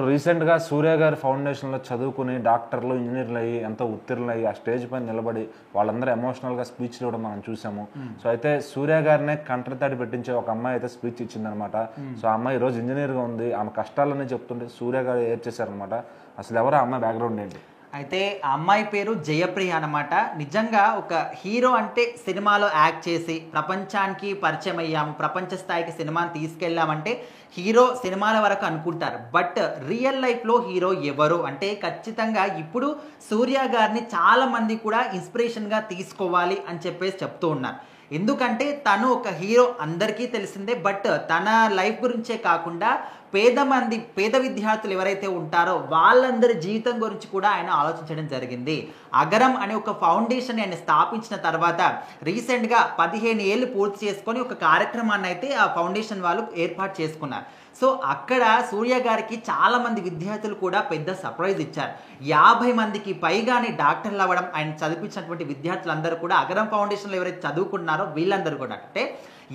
రీసెంట్‌గా 'సూర్య' గారి ఫౌండేషన్‌లో చదువుకుని డాక్టర్లు, ఇంజినీర్లు అయ్యి ఎంతో ఉత్తీర్ణులయ్యి ఆ స్టేజ్ పైన నిలబడి వాళ్ళందరూ ఎమోషనల్‌గా స్పీచ్‌లు ఇవ్వడం మనం చూసాము. సో అయితే 'సూర్య' గారినే కంటతడి పెట్టించే ఒక అమ్మాయి అయితే స్పీచ్ ఇచ్చిందనమాట. సో ఆ అమ్మాయి ఈరోజు ఇంజినీర్‌గా ఉంది. ఆమె కష్టాలన్నీ చెప్తుంటే 'సూర్య' గారు ఏడ్చేశారనమాట. అసలు ఎవరు ఆ అమ్మాయి బ్యాక్‌గ్రౌండ్ ఏంటి? అయితే ఆ అమ్మాయి పేరు జయప్రియ అనమాట. నిజంగా ఒక హీరో అంటే సినిమాలో యాక్ట్ చేసి ప్రపంచానికి పరిచయం అయ్యాము, ప్రపంచ స్థాయికి సినిమాని తీసుకెళ్ళామంటే హీరో సినిమాల వరకు అనుకుంటారు. బట్ రియల్ లైఫ్లో హీరో ఎవరు అంటే ఖచ్చితంగా ఇప్పుడు సూర్య గారిని చాలా మంది కూడా ఇన్స్పిరేషన్గా తీసుకోవాలి అని చెప్పేసి చెప్తూ ఉన్నారు. ఎందుకంటే తను ఒక హీరో అందరికీ తెలిసిందే. బట్ తన లైఫ్ గురించే కాకుండా పేద విద్యార్థులు ఎవరైతే ఉంటారో వాళ్ళందరి జీవితం గురించి కూడా ఆయన ఆలోచించడం జరిగింది. అగరం అనే ఒక ఫౌండేషన్ ఆయన స్థాపించిన తర్వాత రీసెంట్గా 15 ఏళ్ళు పూర్తి చేసుకొని ఒక కార్యక్రమాన్ని అయితే ఆ ఫౌండేషన్ వాళ్ళు ఏర్పాటు చేసుకున్నారు. సో అక్కడ సూర్య గారికి చాలా మంది విద్యార్థులు కూడా పెద్ద సర్ప్రైజ్ ఇచ్చారు. 50 మందికి పైగానే డాక్టర్లు అవ్వడం, ఆయన చదివించినటువంటి విద్యార్థులందరూ కూడా అగరం ఫౌండేషన్లో ఎవరైతే చదువుకున్నారో వీళ్ళందరూ కూడా అంటే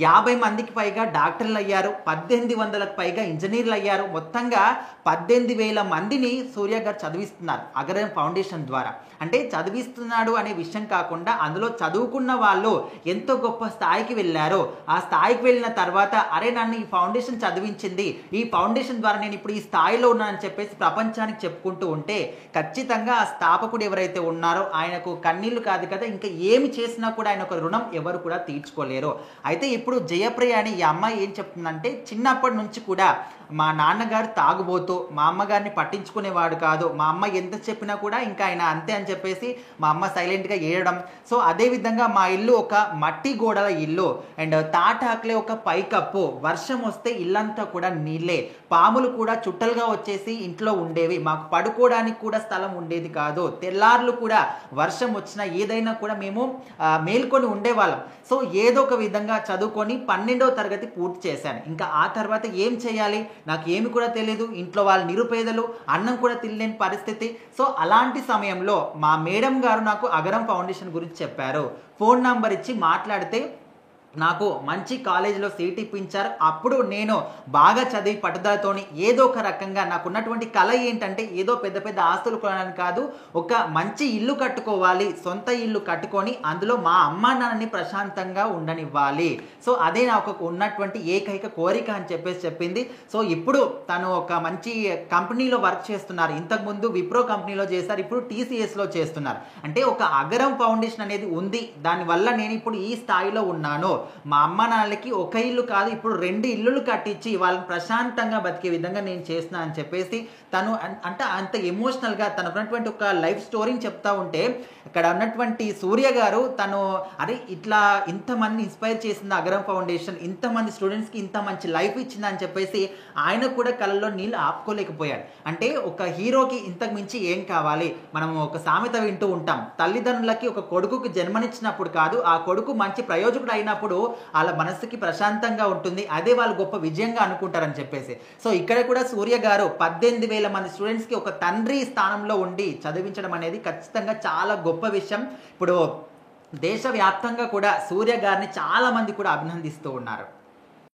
50 మందికి పైగా డాక్టర్లు అయ్యారు, 1800లకు పైగా ఇంజనీర్లు అయ్యారు. మొత్తంగా 18,000 మందిని సూర్య గారు చదివిస్తున్నారు అగరం ఫౌండేషన్ ద్వారా. అంటే చదివిస్తున్నాడు అనే విషయం కాకుండా అందులో చదువుకున్న వాళ్ళు ఎంతో గొప్ప స్థాయికి వెళ్ళారు. ఆ స్థాయికి వెళ్ళిన తర్వాత అరే నన్ను ఈ ఫౌండేషన్ చదివించింది, ఈ ఫౌండేషన్ ద్వారా నేను ఇప్పుడు ఈ స్థాయిలో ఉన్నానని చెప్పేసి ప్రపంచానికి చెప్పుకుంటూ ఉంటే ఖచ్చితంగా ఆ స్థాపకుడు ఎవరైతే ఉన్నారో ఆయనకు కన్నీళ్లు కాదు కదా, ఇంకా ఏమి చేసినా కూడా ఆయన ఒక రుణం ఎవరు కూడా తీర్చుకోలేరు. అయితే ఇప్పుడు జయప్రియ అని ఈ అమ్మాయి ఏం చెప్తుందంటే చిన్నప్పటి నుంచి కూడా మా నాన్నగారు తాగుబోతూ మా అమ్మగారిని పట్టించుకునేవాడు కాదు, మా అమ్మ ఎంత చెప్పినా కూడా ఇంకా ఆయన అంతే అని చెప్పేసి మా అమ్మ సైలెంట్గా ఏడడం. సో అదేవిధంగా మా ఇల్లు ఒక మట్టి గోడల ఇల్లు అండ్ తాటాకులే ఒక పైకప్పు, వర్షం వస్తే ఇల్లంతా కూడా నీళ్ళే, పాములు కూడా చుట్టలుగా వచ్చేసి ఇంట్లో ఉండేవి, మాకు పడుకోవడానికి కూడా స్థలం ఉండేది కాదు, తెల్లార్లు కూడా వర్షం వచ్చినా ఏదైనా కూడా మేము మేల్కొని ఉండేవాళ్ళం. సో ఏదో ఒక విధంగా చదువుకొని 12వ తరగతి పూర్తి చేశాను. ఇంకా ఆ తర్వాత ఏం చేయాలి నాకు ఏమి కూడా తెలియదు, ఇంట్లో వాళ్ళు నిరుపేదలు, అన్నం కూడా తినలేని పరిస్థితి. సో అలాంటి సమయంలో మా మేడం గారు నాకు అగరం ఫౌండేషన్ గురించి చెప్పారు. ఫోన్ నంబర్ ఇచ్చి మాట్లాడితే నాకు మంచి కాలేజీలో సీట్ ఇప్పించారు. అప్పుడు నేను బాగా చదివి పట్టుదలతోని ఏదో ఒక రకంగా నాకున్నటువంటి కళ ఏంటంటే ఏదో పెద్ద పెద్ద ఆస్తులు కొనడానికి కాదు, ఒక మంచి ఇల్లు కట్టుకోవాలి, సొంత ఇల్లు కట్టుకొని అందులో మా అమ్మా నాన్నని ప్రశాంతంగా ఉండనివ్వాలి. సో అదే నాకు ఉన్నటువంటి ఏకైక కోరిక అని చెప్పేసి చెప్పింది. సో ఇప్పుడు తను ఒక మంచి కంపెనీలో వర్క్ చేస్తున్నారు. ఇంతకుముందు విప్రో కంపెనీలో చేశారు, ఇప్పుడు TCSలో చేస్తున్నారు. అంటే ఒక అగరం ఫౌండేషన్ అనేది ఉంది, దానివల్ల నేను ఇప్పుడు ఈ స్థాయిలో ఉన్నాను. మా అమ్మ నాన్నలకి ఒక ఇల్లు కాదు ఇప్పుడు 2 ఇల్లులు కట్టించి వాళ్ళని ప్రశాంతంగా బతికే విధంగా నేను చేస్తున్నా అని చెప్పేసి తను అంటే అంత ఎమోషనల్గా తను ఉన్నటువంటి ఒక లైఫ్ స్టోరీని చెప్తా ఉంటే ఇక్కడ ఉన్నటువంటి సూర్య గారు తను అరే ఇట్లా ఇంతమంది ఇన్స్పైర్ చేసింది అగరం ఫౌండేషన్, ఇంతమంది స్టూడెంట్స్కి ఇంత మంచి లైఫ్ ఇచ్చింది అని చెప్పేసి ఆయన కూడా కళ్ళల్లో నీళ్ళు ఆపుకోలేకపోయాడు. అంటే ఒక హీరోకి ఇంతకు మించి ఏం కావాలి? మనం ఒక సామెత వింటూ ఉంటాం, తల్లిదండ్రులకి ఒక కొడుకుకి జన్మనిచ్చినప్పుడు కాదు, ఆ కొడుకు మంచి ప్రయోజకుడు అయినప్పుడు వాళ్ళ మనసుకి ప్రశాంతంగా ఉంటుంది, అదే వాళ్ళు గొప్ప విజయంగా అనుకుంటారని చెప్పేసి. సో ఇక్కడ కూడా సూర్య గారు 18,000 మంది స్టూడెంట్స్కి ఒక తండ్రి స్థానంలో ఉండి చదివించడం అనేది ఖచ్చితంగా చాలా గొప్ప విషయం. ఇప్పుడు దేశవ్యాప్తంగా కూడా సూర్య గారిని చాలా మంది కూడా అభినందిస్తూ ఉన్నారు.